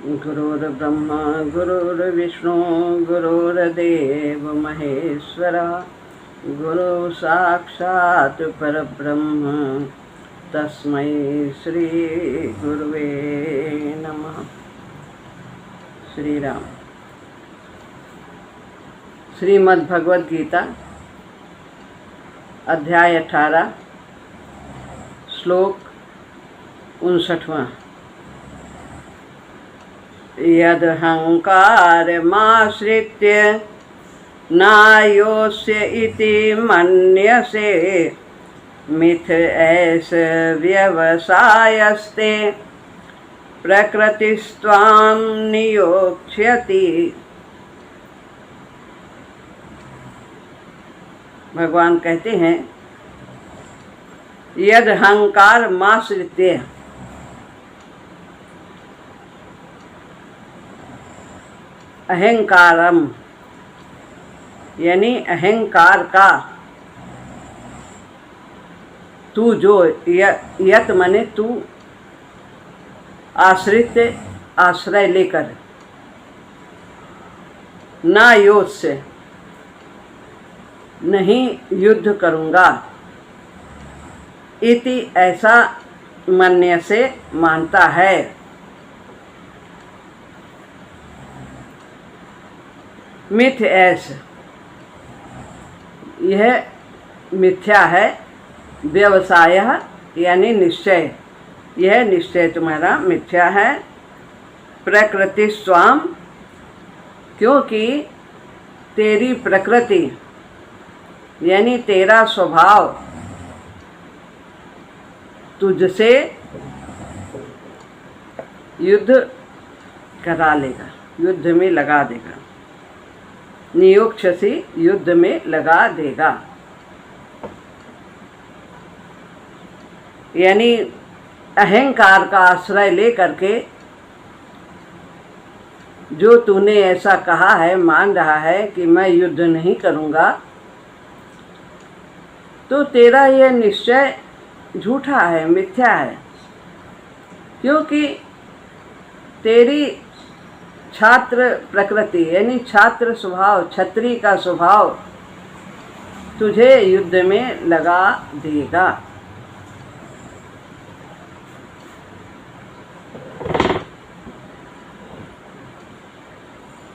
गुरुर्ब्रह्मा गुरुर्विष्णु गुरुर्देव महेश्वरा गुरु साक्षात् परब्रह्म तस्मै श्री गुरुवे नमः। श्री राम। श्रीमद् भगवद गीता अध्याय 18 श्लोक 59। यदहंकारमाश्रित्य नायोस्य इति मन्यसे मिथ ऐस व्यवसायस्ते प्रकृतिस्त्वां नियोक्ष्यति। भगवान कहते हैं यदहंकार माश्रित्य, अहंकारम यानी अहंकार का, तू जो यत मने तू, आश्रित आश्रय लेकर, ना योद्ध से नहीं युद्ध करूँगा, इति ऐसा मन्य से मानता है। मिथ ऐस, यह मिथ्या है। व्यवसाय यानी निश्चय, यह निश्चय तुम्हारा मिथ्या है। प्रकृति स्वाम, क्योंकि तेरी प्रकृति यानी तेरा स्वभाव तुझसे युद्ध करा लेगा, युद्ध में लगा देगा। नियोक्ष्यसि, युद्ध में लगा देगा, यानी अहंकार का आश्रय ले करके जो तूने ऐसा कहा है, मान रहा है कि मैं युद्ध नहीं करूँगा, तो तेरा यह निश्चय झूठा है, मिथ्या है। क्योंकि तेरी छात्र प्रकृति यानी छात्र स्वभाव, क्षत्रिय का स्वभाव तुझे युद्ध में लगा देगा।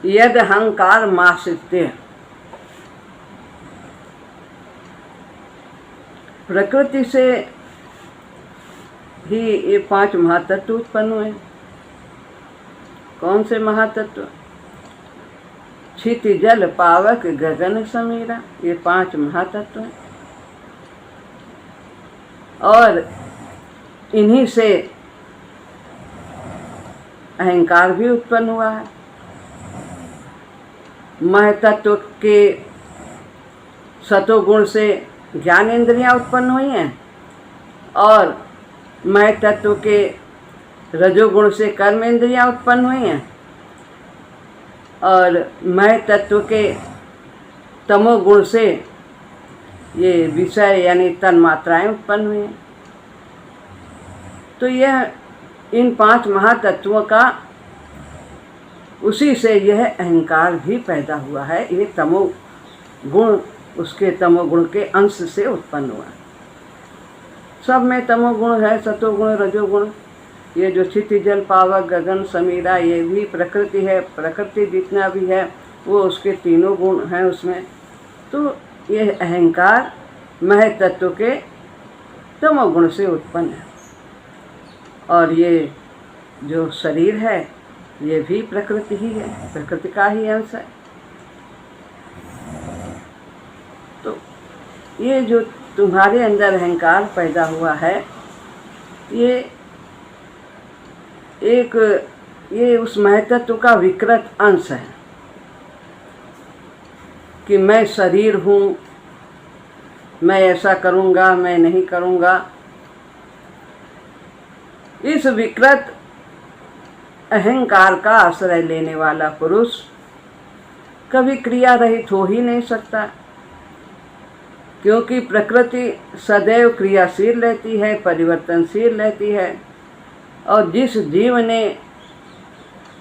यद अहंकार माश्रित्य, प्रकृति से ही ये 5 महातत्व उत्पन्न हुए। कौन से महातत्व? क्षिति जल पावक गगन समीरा, ये 5 महातत्व हैं। और इन्हीं से अहंकार भी उत्पन्न हुआ है। महतत्व के सतोगुण से ज्ञान इंद्रियां उत्पन्न हुई हैं, और महतत्व के रजोगुण से कर्म इंद्रियां उत्पन्न हुई हैं, और मय तत्व के तमोगुण से ये विषय यानी तन्मात्राएं उत्पन्न हुई हैं। तो यह इन 5 महातत्वों का, उसी से यह अहंकार भी पैदा हुआ है। ये तमोगुण, उसके तमोगुण के अंश से उत्पन्न हुआ। सब में तमोगुण है, सतोगुण रजोगुण। ये जो क्षिति जल पावक गगन समीरा, ये भी प्रकृति है। प्रकृति जितना भी है वो उसके तीनों गुण हैं उसमें। तो ये अहंकार मह तत्व के तमोगुण से उत्पन्न है। और ये जो शरीर है ये भी प्रकृति ही है, प्रकृति का ही अंश है। तो ये जो तुम्हारे अंदर अहंकार पैदा हुआ है, ये उस महतत्व का विकृत अंश है कि मैं शरीर हूँ, मैं ऐसा करूँगा, मैं नहीं करूँगा। इस विकृत अहंकार का आश्रय लेने वाला पुरुष कभी क्रिया रहित हो ही नहीं सकता। क्योंकि प्रकृति सदैव क्रियाशील रहती है, परिवर्तनशील रहती है। और जिस जीव ने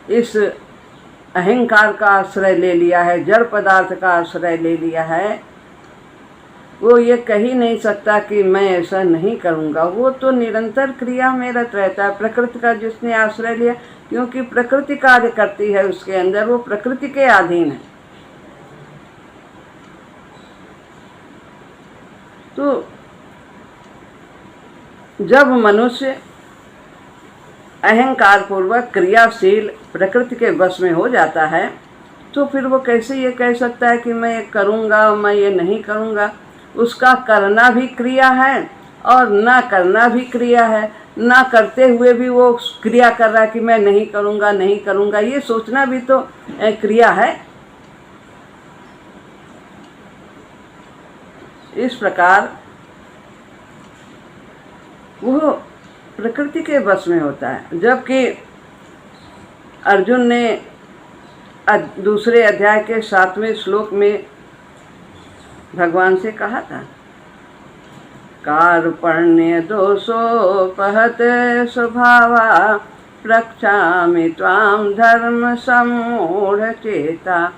इस अहंकार का आश्रय ले लिया है, जड़ पदार्थ का आश्रय ले लिया है, वो ये कह ही नहीं सकता कि मैं ऐसा नहीं करूँगा। वो तो निरंतर क्रिया में रत रहता है। प्रकृति का जिसने आश्रय लिया, क्योंकि प्रकृति कार्य करती है उसके अंदर, वो प्रकृति के अधीन है। तो जब मनुष्य अहंकार पूर्वक क्रियाशील प्रकृति के वश में हो जाता है, तो फिर वो कैसे ये कह सकता है कि मैं ये करूँगा, मैं ये नहीं करूँगा। उसका करना भी क्रिया है और ना करना भी क्रिया है। ना करते हुए भी वो क्रिया कर रहा है कि मैं नहीं करूँगा, नहीं करूँगा, ये सोचना भी तो क्रिया है। इस प्रकार वो प्रकृति के वश में होता है। जबकि अर्जुन ने दूसरे अध्याय के 7वें श्लोक में भगवान से कहा था, कार्पण्य दोषोपहत स्वभावा प्रक्षामि त्वां धर्म सम्मूढ़ चेता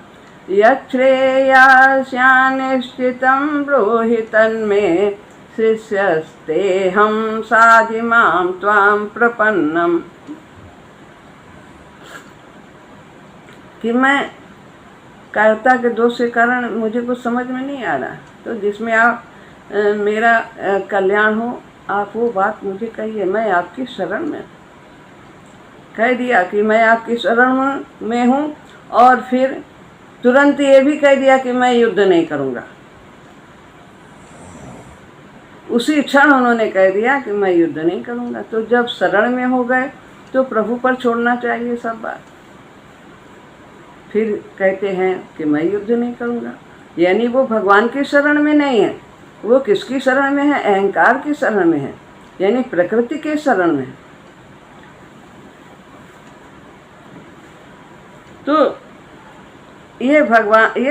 यच्छ्रेयास्यानिश्चितं ब्रूहि तन्मे शिष्यस्तेऽहं साधिमां त्वां प्रपन्नम्। कि मैं कर्ता के दोष के कारण मुझे कुछ समझ में नहीं आ रहा, तो जिसमें आप मेरा कल्याण हो, आप वो बात मुझे कहिए। मैं आपकी शरण में कह दिया कि मैं आपकी शरण में हूँ, और फिर तुरंत ये भी कह दिया कि मैं युद्ध नहीं करूँगा। उसी क्षण उन्होंने कह दिया कि मैं युद्ध नहीं करूँगा। तो जब शरण में हो गए तो प्रभु पर छोड़ना चाहिए सब बात। फिर कहते हैं कि मैं युद्ध नहीं करूँगा, यानी वो भगवान की शरण में नहीं है। वो किसकी शरण में है? अहंकार की शरण में है, यानी प्रकृति के शरण में है। तो ये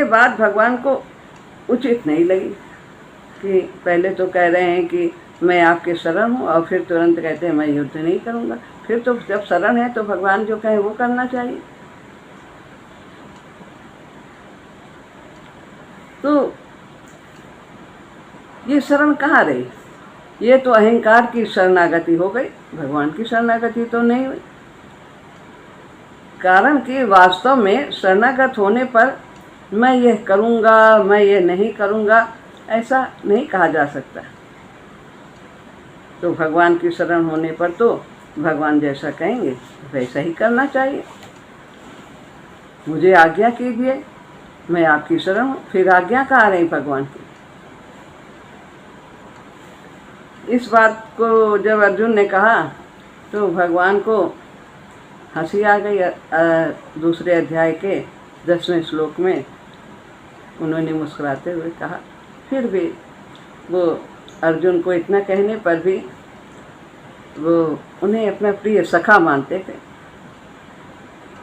बात भगवान को उचित नहीं लगी कि पहले तो कह रहे हैं कि मैं आपके शरण हूँ और फिर तुरंत कहते हैं मैं युद्ध नहीं करूँगा। फिर तो जब शरण है तो भगवान जो कहें वो करना चाहिए। तो ये शरण कहाँ रही? ये तो अहंकार की शरणागति हो गई, भगवान की शरणागति तो नहीं हुई। कारण कि वास्तव में शरणागत होने पर मैं ये करूँगा, मैं ये नहीं करूँगा, ऐसा नहीं कहा जा सकता। तो भगवान की शरण होने पर तो भगवान जैसा कहेंगे वैसा ही करना चाहिए। मुझे आज्ञा कीजिए, मैं आपकी शरण हूँ। फिर आज्ञा कहाँ रही भगवान की? इस बात को जब अर्जुन ने कहा तो भगवान को हंसी आ गई। दूसरे अध्याय के 10वें श्लोक में उन्होंने मुस्कुराते हुए कहा, फिर भी वो अर्जुन को इतना कहने पर भी वो उन्हें अपना प्रिय सखा मानते थे।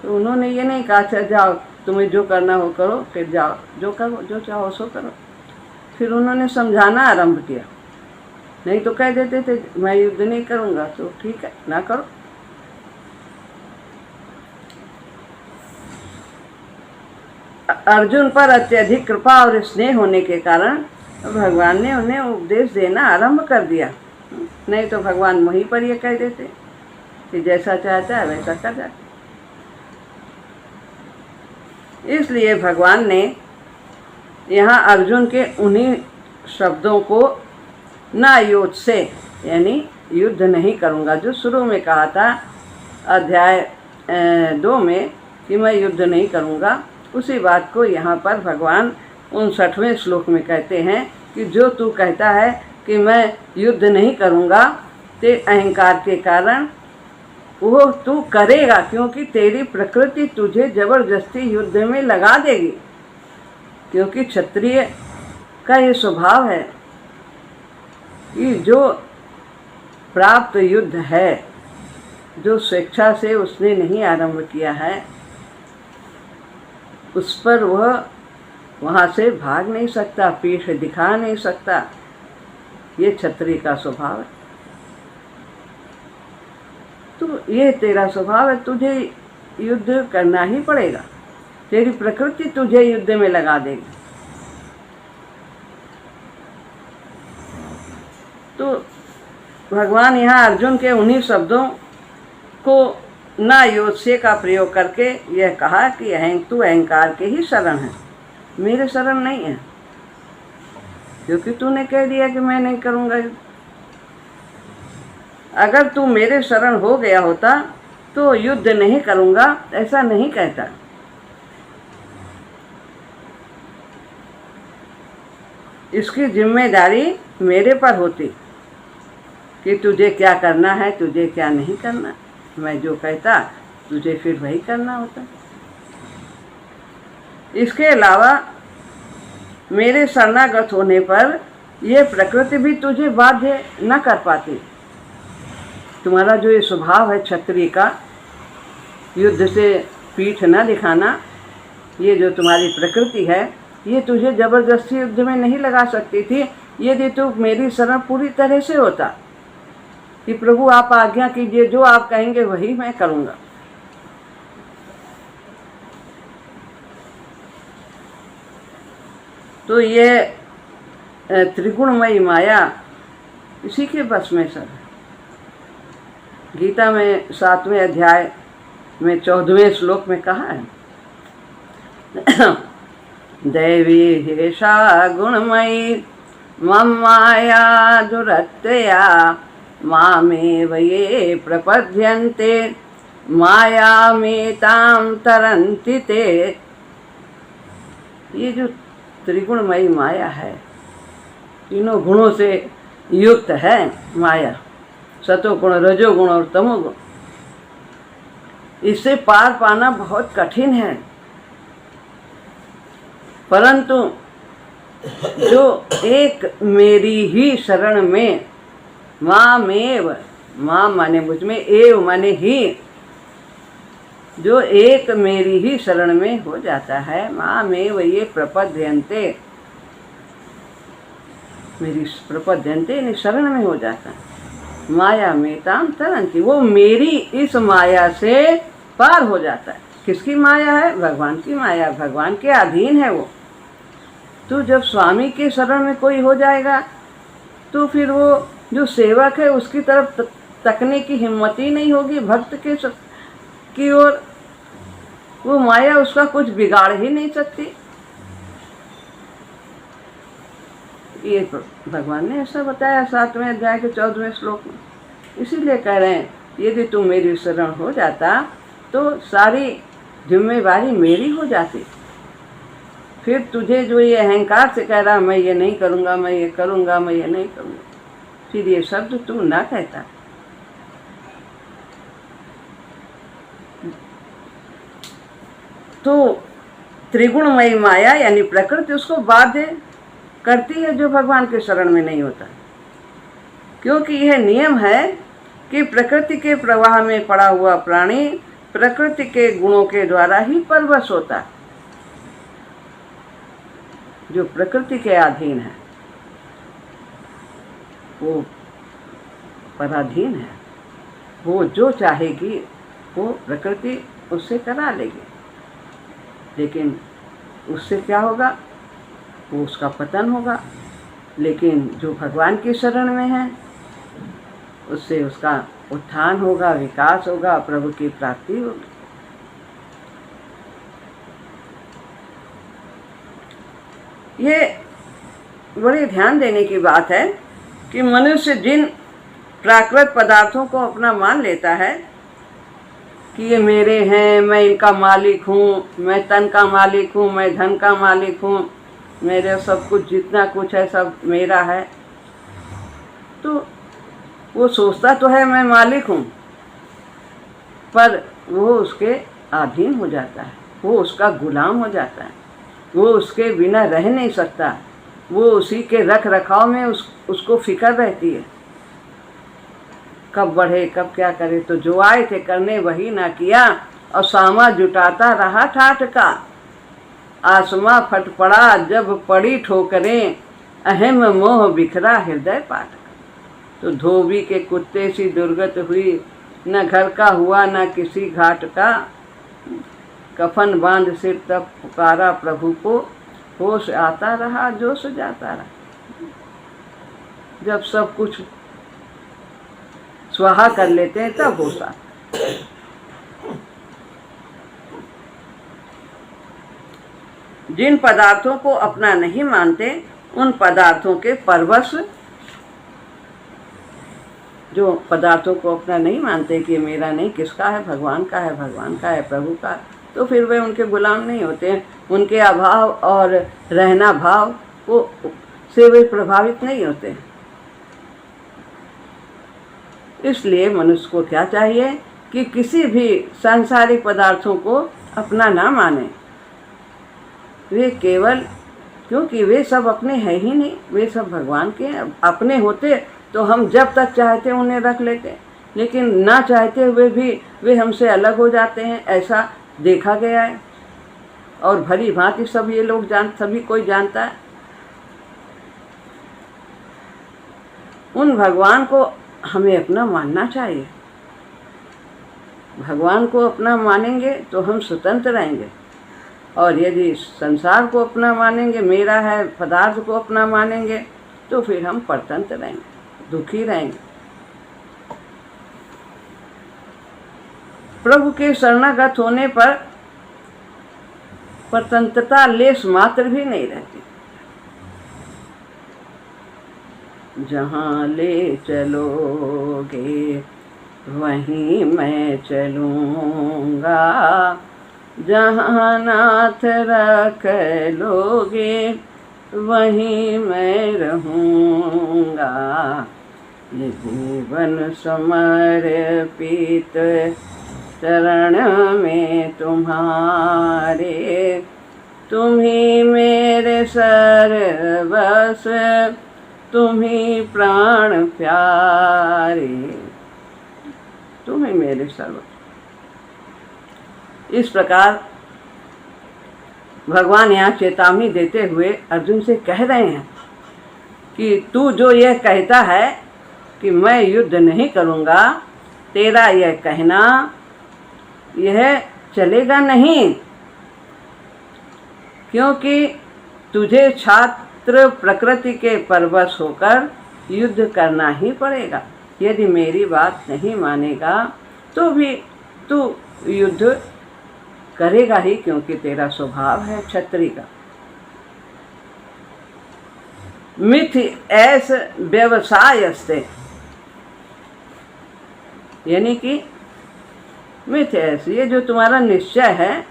तो उन्होंने ये नहीं कहा अच्छा जाओ तुम्हें जो करना हो करो, फिर जाओ जो करो, जो चाहो सो करो। फिर उन्होंने समझाना आरंभ किया। नहीं तो कह देते थे मैं युद्ध नहीं करूँगा, तो ठीक है ना करो। अर्जुन पर अत्यधिक कृपा और स्नेह होने के कारण भगवान ने उन्हें उपदेश देना आरंभ कर दिया। नहीं तो भगवान वहीं पर ये कह देते कि जैसा चाहता है वैसा कर जाए। इसलिए भगवान ने यहाँ अर्जुन के उन्हीं शब्दों को ना युद्ध से, यानी युद्ध नहीं करूँगा, जो शुरू में कहा था अध्याय 2 में कि मैं युद्ध नहीं करूँगा, उसी बात को यहाँ पर भगवान 59वें श्लोक में कहते हैं कि जो तू कहता है कि मैं युद्ध नहीं करूँगा, ते अहंकार के कारण वो तू करेगा, क्योंकि तेरी प्रकृति तुझे जबरदस्ती युद्ध में लगा देगी। क्योंकि क्षत्रिय का ये स्वभाव है कि जो प्राप्त युद्ध है, जो स्वेच्छा से उसने नहीं आरंभ किया है, उस पर वह वहाँ से भाग नहीं सकता, पीठ दिखा नहीं सकता। ये क्षत्रिय का स्वभाव है। तो ये तेरा स्वभाव है, तुझे युद्ध करना ही पड़ेगा। तेरी प्रकृति तुझे युद्ध में लगा देगी। तो भगवान यहाँ अर्जुन के उन्हीं शब्दों को ना योत्स्य का प्रयोग करके यह कहा कि तू अहंकार के ही शरण है, मेरे शरण नहीं है, क्योंकि तूने कह दिया कि मैं नहीं करूँगा। अगर तू मेरे शरण हो गया होता तो युद्ध नहीं करूँगा ऐसा नहीं कहता। इसकी जिम्मेदारी मेरे पर होती कि तुझे क्या करना है, तुझे क्या नहीं करना। मैं जो कहता तुझे फिर वही करना होता। इसके अलावा मेरे शरणागत होने पर यह प्रकृति भी तुझे बाध्य न कर पाती। तुम्हारा जो ये स्वभाव है क्षत्रिय का, युद्ध से पीठ न दिखाना, ये जो तुम्हारी प्रकृति है, ये तुझे जबरदस्ती युद्ध में नहीं लगा सकती थी यदि तू मेरी शरण पूरी तरह से होता कि प्रभु आप आज्ञा कीजिए, जो आप कहेंगे वही मैं करूँगा। तो ये त्रिगुणमयी माया इसी के बस में सब है। गीता में 7वें अध्याय में 14वें श्लोक में कहा है, दैवी हेषा गुणमयी मम माया दुरत्यया मामेव ये प्रपद्यन्ते मायामेतां तरन्ति ते। ये जो त्रिगुणमयी माया है, तीनों गुणों से युक्त है माया, सतोगुण, रजोगुण और तमोगुण। इससे पार पाना बहुत कठिन है, परंतु जो एक मेरी ही शरण में, मामेव, मां माने मुझ में, एव माने ही, जो एक मेरी ही शरण में हो जाता है, मामेव ये प्रपद्यन्ते, मेरी प्रपद्यन्ते यानी शरण में हो जाता है, माया मेताम तरंती, वो मेरी इस माया से पार हो जाता है। किसकी माया है? भगवान की माया, भगवान के अधीन है वो। तो जब स्वामी के शरण में कोई हो जाएगा तो फिर वो जो सेवक है उसकी तरफ तकने की हिम्मत ही नहीं होगी भक्त के की ओर। वो माया उसका कुछ बिगाड़ ही नहीं सकती। ये भगवान ने ऐसा बताया 7वें अध्याय के 14वें श्लोक में। इसीलिए कह रहे हैं यदि तू मेरी शरण हो जाता तो सारी जिम्मेवारी मेरी हो जाती। फिर तुझे जो ये अहंकार से कह रहा मैं ये नहीं करूँगा, मैं ये करूँगा, मैं ये नहीं करूँगा, फिर ये शब्द तू ना कहता। तो त्रिगुणमयी माया यानी प्रकृति उसको बाध्य करती है जो भगवान के शरण में नहीं होता, क्योंकि यह नियम है कि प्रकृति के प्रवाह में पड़ा हुआ प्राणी प्रकृति के गुणों के द्वारा ही परवश होता है। जो प्रकृति के अधीन है वो पराधीन है, वो जो चाहेगी वो प्रकृति उससे करा लेगी, लेकिन उससे क्या होगा? वो उसका पतन होगा। लेकिन जो भगवान की शरण में है उससे उसका उत्थान होगा, विकास होगा, प्रभु की प्राप्ति होगी। ये बड़े ध्यान देने की बात है कि मनुष्य जिन प्राकृत पदार्थों को अपना मान लेता है कि ये मेरे हैं, मैं इनका मालिक हूँ, मैं तन का मालिक हूँ, मैं धन का मालिक हूँ, मेरे सब कुछ जितना कुछ है सब मेरा है, तो वो सोचता तो है मैं मालिक हूँ, पर वो उसके अधीन हो जाता है, वो उसका गुलाम हो जाता है, वो उसके बिना रह नहीं सकता, वो उसी के रख रखाव में उसको फिक्र रहती है कब बढ़े कब क्या करे। तो जो आए थे करने वही ना किया और सामा जुटाता रहा ठाठ का, आसमां फट पड़ा जब पड़ी ठोकरें, अहम मोह बिखरा हृदय पाट का। तो धोबी के कुत्ते सी दुर्गत हुई, न घर का हुआ न किसी घाट का, कफन बांध सिर तब पुकारा प्रभु को, होश आता रहा जोश जाता रहा। जब सब कुछ स्वाहा कर लेते हैं तब होश आता। जिन पदार्थों को अपना नहीं मानते उन पदार्थों के परवश, जो पदार्थों को अपना नहीं मानते कि मेरा नहीं, किसका है, भगवान का है, भगवान का है, प्रभु का, तो फिर वे उनके गुलाम नहीं होते हैं। उनके अभाव और रहना भाव को से वे प्रभावित नहीं होते हैं। इसलिए मनुष्य को क्या चाहिए कि किसी भी सांसारिक पदार्थों को अपना ना माने। वे केवल, क्योंकि वे सब अपने हैं ही नहीं, वे सब भगवान के हैं। अपने होते तो हम जब तक चाहते उन्हें रख लेते, लेकिन ना चाहते हुए भी वे हमसे अलग हो जाते हैं, ऐसा देखा गया है और भली भांति सब ये लोग सभी कोई जानता है। उन भगवान को हमें अपना मानना चाहिए। भगवान को अपना मानेंगे तो हम स्वतंत्र रहेंगे, और यदि संसार को अपना मानेंगे, मेरा है पदार्थ को अपना मानेंगे, तो फिर हम परतंत्र रहेंगे, दुखी रहेंगे। प्रभु के शरणागत होने पर परतंत्रता लेश मात्र भी नहीं रहती। जहाँ ले चलोगे वहीं मैं चलूँगा, जहाँ नाथ रख लोगे वहीं मैं रहूँगा। ये जीवन समर्पित चरण में तुम्हारे, तुम्ही मेरे सर्वस्व, तुम्ही प्राण प्यारे, तुम्ही मेरे सर्वस्व। इस प्रकार भगवान यहाँ चेतावनी देते हुए अर्जुन से कह रहे हैं कि तू जो यह कहता है कि मैं युद्ध नहीं करूँगा, तेरा यह कहना यह चलेगा नहीं, क्योंकि तुझे छात्र प्रकृति के परवश होकर युद्ध करना ही पड़ेगा। यदि मेरी बात नहीं मानेगा तो भी तू युद्ध करेगा ही, क्योंकि तेरा स्वभाव है क्षत्रिय का। मिथ ऐस व्यवसायस्ते, यानी कि मिथ ऐस, ये जो तुम्हारा निश्चय है,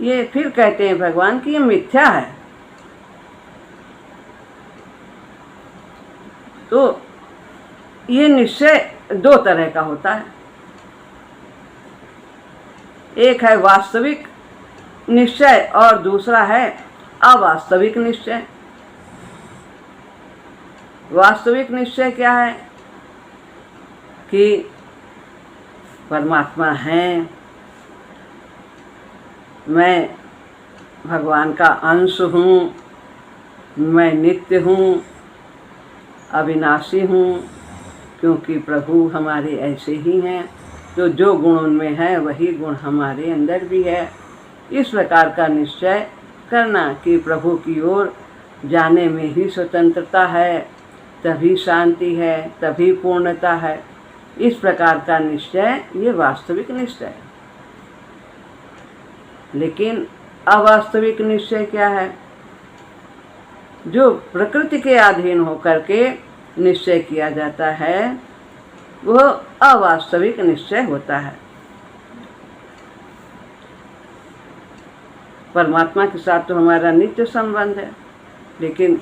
ये फिर कहते हैं भगवान कि ये मिथ्या है। तो ये निश्चय दो तरह का होता है। एक है वास्तविक निश्चय और दूसरा है अवास्तविक निश्चय। वास्तविक निश्चय क्या है कि परमात्मा है, मैं भगवान का अंश हूँ, मैं नित्य हूँ, अविनाशी हूँ, क्योंकि प्रभु हमारे ऐसे ही हैं, तो जो गुण उनमें है वही गुण हमारे अंदर भी है। इस प्रकार का निश्चय करना कि प्रभु की ओर जाने में ही स्वतंत्रता है, तभी शांति है, तभी पूर्णता है। इस प्रकार का निश्चय ये वास्तविक निश्चय है। लेकिन अवास्तविक निश्चय क्या है? जो प्रकृति के अधीन होकर के निश्चय किया जाता है वह अवास्तविक निश्चय होता है। परमात्मा के साथ तो हमारा नित्य संबंध है, लेकिन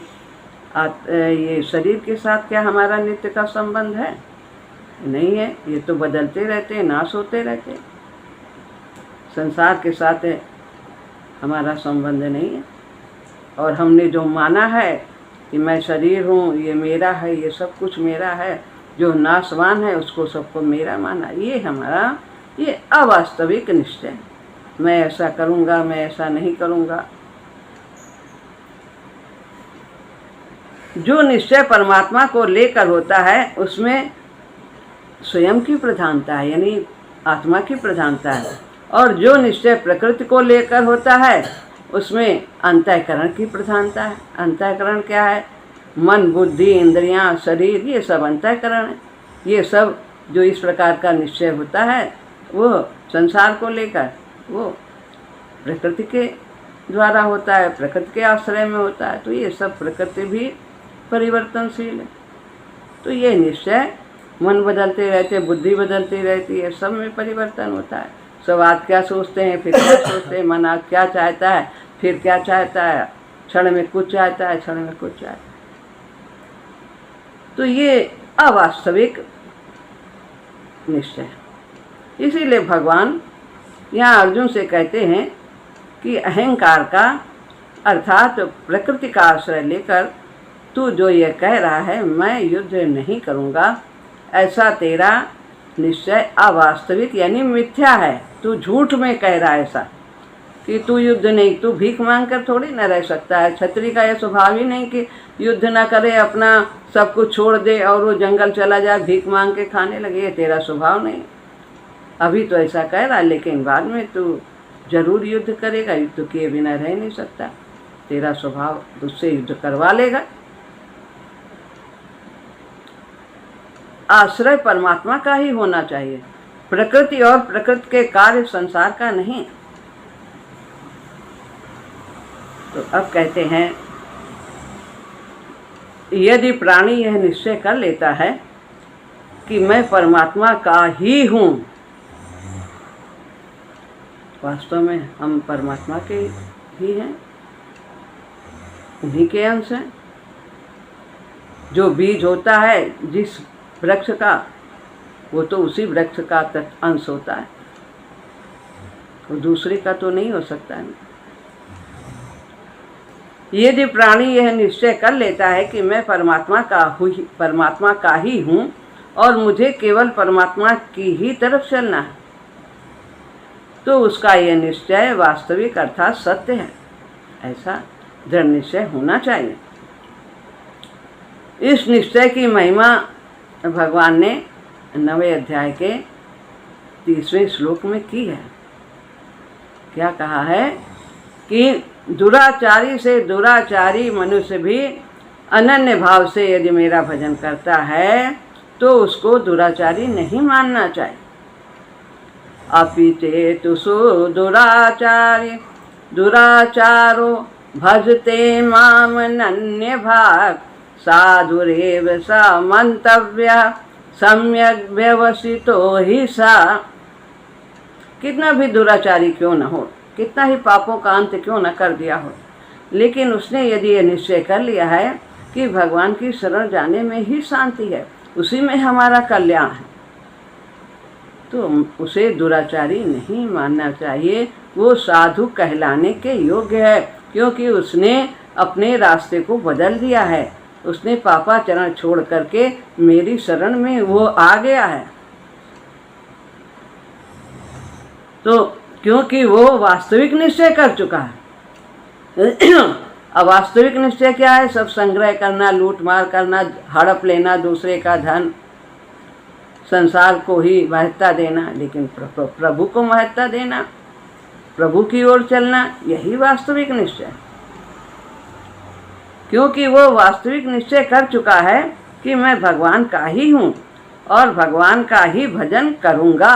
ये शरीर के साथ क्या हमारा नित्य का संबंध है? नहीं है। ये तो बदलते रहते हैं, नाश होते रहते हैं। संसार के साथ हमारा संबंध नहीं है। और हमने जो माना है कि मैं शरीर हूँ, ये मेरा है, ये सब कुछ मेरा है, जो नाशवान है उसको सबको मेरा माना, ये हमारा ये अवास्तविक निश्चय। मैं ऐसा करूँगा, मैं ऐसा नहीं करूँगा। जो निश्चय परमात्मा को लेकर होता है उसमें स्वयं की प्रधानता है, यानी आत्मा की प्रधानता है, और जो निश्चय प्रकृति को लेकर होता है उसमें अंतःकरण की प्रधानता है। अंतःकरण क्या है? मन, बुद्धि, इंद्रियां, शरीर, ये सब अंतःकरण है। ये सब जो इस प्रकार का निश्चय होता है वो संसार को लेकर वो प्रकृति के द्वारा होता है, प्रकृति के आश्रय में होता है। तो ये सब प्रकृति भी परिवर्तनशील है। तो ये निश्चय, मन बदलते रहते, बुद्धि बदलती रहती है, सब में परिवर्तन होता है। सब आज क्या सोचते हैं, फिर क्या सोचते हैं, मन आज क्या चाहता है, फिर क्या चाहता है, क्षण में कुछ चाहता है, क्षण में कुछ चाहता है। तो ये अवास्तविक निश्चय है। इसीलिए भगवान यहाँ अर्जुन से कहते हैं कि अहंकार का अर्थात प्रकृति का आश्रय लेकर तू जो ये कह रहा है मैं युद्ध नहीं करूँगा, ऐसा तेरा निश्चय अवास्तविक यानी मिथ्या है। तू झूठ में कह रहा है ऐसा कि तू युद्ध नहीं, तू भीख मांग कर थोड़ी न रह सकता है। क्षत्रिय का यह स्वभाव ही नहीं कि युद्ध ना करे, अपना सब कुछ छोड़ दे और वो जंगल चला जाए भीख मांग के खाने लगे। ये तेरा स्वभाव नहीं। अभी तो ऐसा कह रहा है, लेकिन बाद में तू जरूर युद्ध करेगा। युद्ध किए बिना रह नहीं सकता। तेरा स्वभाव तुझसे युद्ध करवा लेगा। आश्रय परमात्मा का ही होना चाहिए, प्रकृति और प्रकृति के कार्य संसार का नहीं। तो अब कहते हैं यदि प्राणी यह निश्चय कर लेता है कि मैं परमात्मा का ही हूँ, वास्तव में हम परमात्मा के ही हैं, उन्हीं के अंश हैं। जो बीज होता है जिस वृक्ष का, वो तो उसी वृक्ष का अंश होता है, वो दूसरे का तो नहीं हो सकता है। यदि प्राणी यह निश्चय कर लेता है कि मैं परमात्मा का ही हूँ और मुझे केवल परमात्मा की ही तरफ चलना है, तो उसका यह निश्चय वास्तविक अर्थात सत्य है। ऐसा दृढ़ निश्चय होना चाहिए। इस निश्चय की महिमा भगवान ने 9वें अध्याय के 30वें श्लोक में की है। क्या कहा है कि दुराचारी से दुराचारी मनुष्य भी अनन्य भाव से यदि मेरा भजन करता है तो उसको दुराचारी नहीं मानना चाहिए। अपिते तुसु दुराचारी दुराचारो भजते माम नन्य भाग साधुरेव स मंतव्य सम्यक व्यवसितो ही सा। कितना भी दुराचारी क्यों न हो, कितना ही पापों का अंत क्यों न कर दिया हो, लेकिन उसने यदि ये निश्चय कर लिया है कि भगवान की शरण जाने में ही शांति है, उसी में हमारा कल्याण है, तो उसे दुराचारी नहीं मानना चाहिए। वो साधु कहलाने के योग्य है, क्योंकि उसने अपने रास्ते को बदल दिया है। उसने पापाचरण छोड़ करके मेरी शरण में वो आ गया है। तो क्योंकि वो वास्तविक निश्चय कर चुका है। अवास्तविक निश्चय क्या है? सब संग्रह करना, लूट मार करना, हड़प लेना दूसरे का धन, संसार को ही महत्ता देना, लेकिन प्रभु को महत्ता देना, प्रभु की ओर चलना, यही वास्तविक निश्चय है। क्योंकि वो वास्तविक निश्चय कर चुका है कि मैं भगवान का ही हूँ और भगवान का ही भजन करूँगा।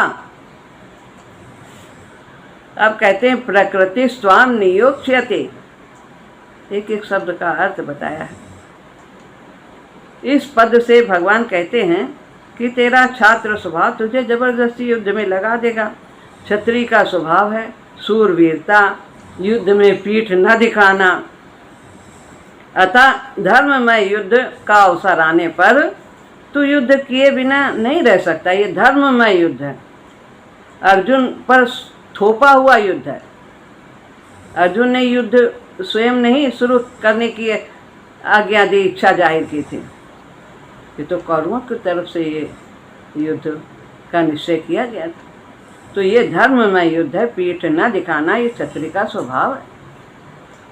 अब कहते हैं प्रकृति स्वाम नियोक्ष्यते, एक एक शब्द का अर्थ बताया है। इस पद से भगवान कहते हैं कि तेरा छात्र स्वभाव तुझे जबरदस्ती युद्ध में लगा देगा। क्षत्रिय का स्वभाव है शूरवीरता, युद्ध में पीठ न दिखाना। अतः धर्ममय युद्ध का अवसर आने पर तू युद्ध किए बिना नहीं रह सकता। ये धर्ममय युद्ध है, अर्जुन पर थोपा हुआ युद्ध है। अर्जुन ने युद्ध स्वयं नहीं शुरू करने की आज्ञा दी, इच्छा जाहिर की थी। ये तो कौरवों की तरफ से ये युद्ध का निश्चय किया गया था। तो ये धर्ममय युद्ध है, पीठ न दिखाना, ये क्षत्रिय का स्वभाव है।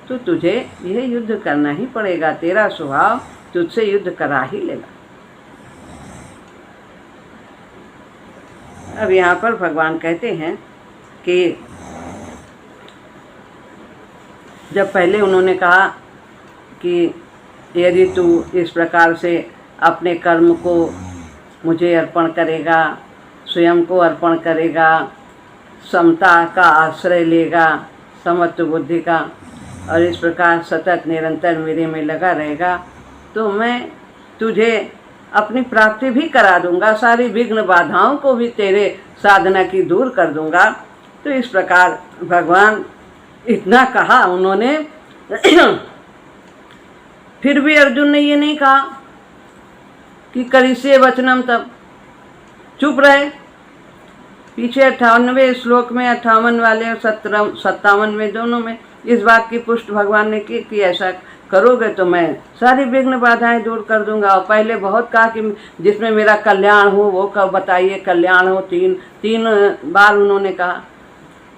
तो तुझे यह युद्ध करना ही पड़ेगा, तेरा स्वभाव तुझसे युद्ध करा ही लेगा। अब यहाँ पर भगवान कहते हैं कि जब पहले उन्होंने कहा कि यदि तू इस प्रकार से अपने कर्म को मुझे अर्पण करेगा, स्वयं को अर्पण करेगा, समता का आश्रय लेगा, समत्व बुद्धि का, और इस प्रकार सतत निरंतर मेरे में लगा रहेगा, तो मैं तुझे अपनी प्राप्ति भी करा दूंगा, सारी विघ्न बाधाओं को भी तेरे साधना की दूर कर दूंगा। तो इस प्रकार भगवान इतना कहा उन्होंने। फिर भी अर्जुन ने ये नहीं कहा कि करिष्ये वचनम, तब चुप रहे। पीछे 58वें श्लोक में, 58 वाले और 57वें दोनों में इस बात की पुष्टि भगवान ने की कि ऐसा करोगे तो मैं सारी विघ्न बाधाएं दूर कर दूंगा। और पहले बहुत कहा कि जिसमें मेरा कल्याण हो वो कब बताइए, कल्याण हो, तीन बार उन्होंने कहा।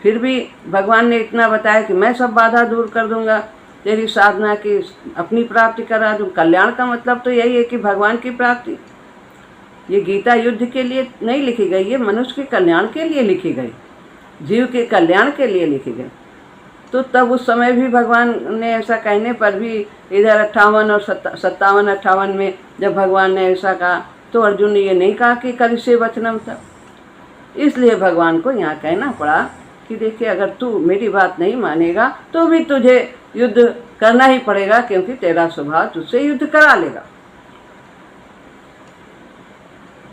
फिर भी भगवान ने इतना बताया कि मैं सब बाधा दूर कर दूंगा, तेरी साधना की अपनी प्राप्ति करा दूँ। कल्याण का मतलब तो यही है कि भगवान की प्राप्ति। ये गीता युद्ध के लिए नहीं लिखी गई, ये मनुष्य के कल्याण के लिए लिखी गई, जीव के कल्याण के लिए लिखी गई। तो तब उस समय भी भगवान ने ऐसा कहने पर भी इधर 58 और 57-58 में जब भगवान ने ऐसा कहा तो अर्जुन ने ये नहीं कहा कि करिष्ये वचनम था। इसलिए भगवान को यहाँ कहना पड़ा कि देखिए, अगर तू मेरी बात नहीं मानेगा तो भी तुझे युद्ध करना ही पड़ेगा, क्योंकि तेरा स्वभाव तुझसे युद्ध करा लेगा।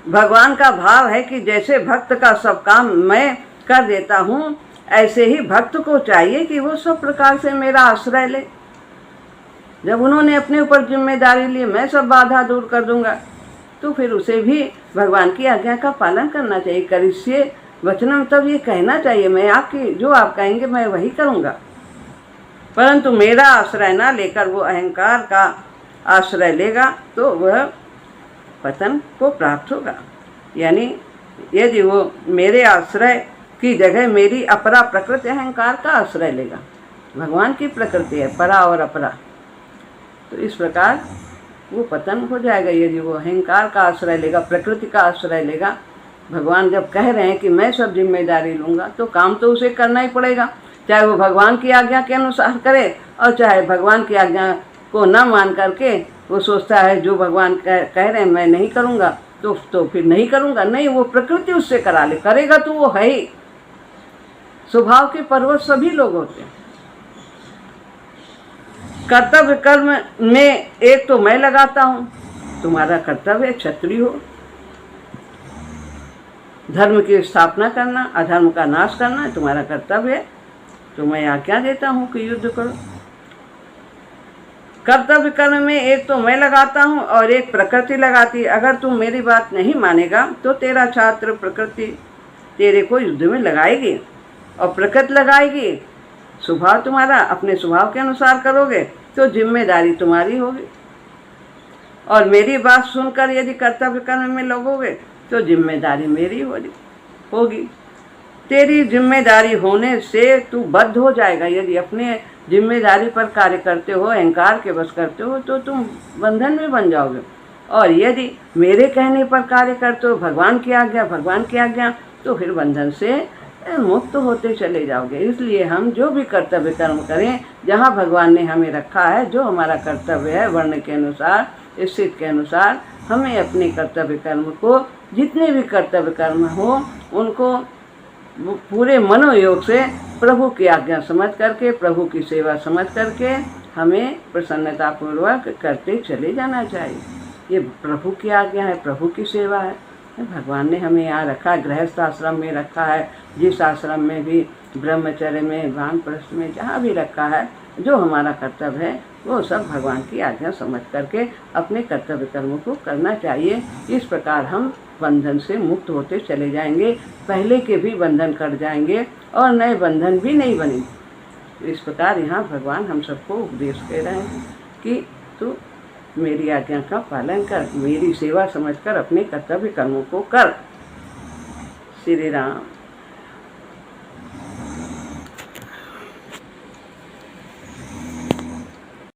भगवान का भाव है कि जैसे भक्त का सब काम मैं कर देता हूँ, ऐसे ही भक्त को चाहिए कि वो सब प्रकार से मेरा आश्रय ले। जब उन्होंने अपने ऊपर जिम्मेदारी ली, मैं सब बाधा दूर कर दूंगा, तो फिर उसे भी भगवान की आज्ञा का पालन करना चाहिए। करिष्ये वचनम, तब ये कहना चाहिए मैं आपकी जो आप कहेंगे मैं वही करूँगा, परंतु मेरा आश्रय ना लेकर वो अहंकार का आश्रय लेगा तो वह पतन को प्राप्त होगा। यानी यदि वो मेरे आश्रय की जगह मेरी अपरा प्रकृति अहंकार का आश्रय लेगा, भगवान की प्रकृति है परा और अपरा, तो इस प्रकार वो पतन हो जाएगा। यदि वो अहंकार का आश्रय लेगा, प्रकृति का आश्रय लेगा, भगवान जब कह रहे हैं कि मैं सब जिम्मेदारी लूँगा, तो काम तो उसे करना ही पड़ेगा, चाहे वो भगवान की आज्ञा के अनुसार करे और चाहे भगवान की आज्ञा को न मान करके वो सोचता है जो भगवान कह रहे हैं मैं नहीं करूँगा तो फिर नहीं करूँगा। नहीं, वो प्रकृति उससे करा ले, करेगा तो वो है ही। स्वभाव के पर्वत सभी लोग होते हैं। कर्तव्य कर्म में एक तो मैं लगाता हूँ, तुम्हारा कर्तव्य क्षत्रिय हो, धर्म की स्थापना करना, अधर्म का नाश करना तुम्हारा कर्तव्य है, तो मैं आज्ञा देता हूँ कि युद्ध करो। कर्तव्य कर्म में एक तो मैं लगाता हूँ और एक प्रकृति लगाती है। अगर तुम मेरी बात नहीं मानेगा तो तेरा छात्र प्रकृति तेरे को युद्ध में लगाएगी और प्रकृति लगाएगी। स्वभाव तुम्हारा अपने स्वभाव के अनुसार करोगे तो जिम्मेदारी तुम्हारी होगी, और मेरी बात सुनकर यदि कर्तव्य कर्म में लगोगे तो जिम्मेदारी मेरी होगी। तेरी जिम्मेदारी होने से तू बद्ध हो जाएगा। यदि अपने जिम्मेदारी पर कार्य करते हो, अहंकार के वश करते हो, तो तुम बंधन में बन जाओगे। और यदि मेरे कहने पर कार्य करते हो, भगवान की आज्ञा, तो फिर बंधन से मुक्त होते चले जाओगे। इसलिए हम जो भी कर्तव्य कर्म करें, जहाँ भगवान ने हमें रखा है, जो हमारा कर्तव्य है वर्ण के अनुसार, स्थिति के अनुसार, हमें अपने कर्तव्य कर्म को, जितने भी कर्तव्य कर्म हो, उनको पूरे मनोयोग से प्रभु की आज्ञा समझ करके, प्रभु की सेवा समझ करके हमें प्रसन्नतापूर्वक करते चले जाना चाहिए। ये प्रभु की आज्ञा है, प्रभु की सेवा है। भगवान ने हमें यहाँ रखा है, गृहस्थ आश्रम में रखा है, जिस आश्रम में भी, ब्रह्मचर्य में, वानप्रस्थ में, जहाँ भी रखा है, जो हमारा कर्तव्य है वो सब भगवान की आज्ञा समझ करके अपने कर्तव्य कर्मों को करना चाहिए। इस प्रकार हम बंधन से मुक्त होते चले जाएंगे, पहले के भी बंधन कट जाएंगे और नए बंधन भी नहीं बनेंगे। इस प्रकार यहाँ भगवान हम सबको उपदेश दे रहे हैं कि तू मेरी आज्ञा का पालन कर, मेरी सेवा समझकर अपने कर्तव्य कर्मों को कर। श्री राम।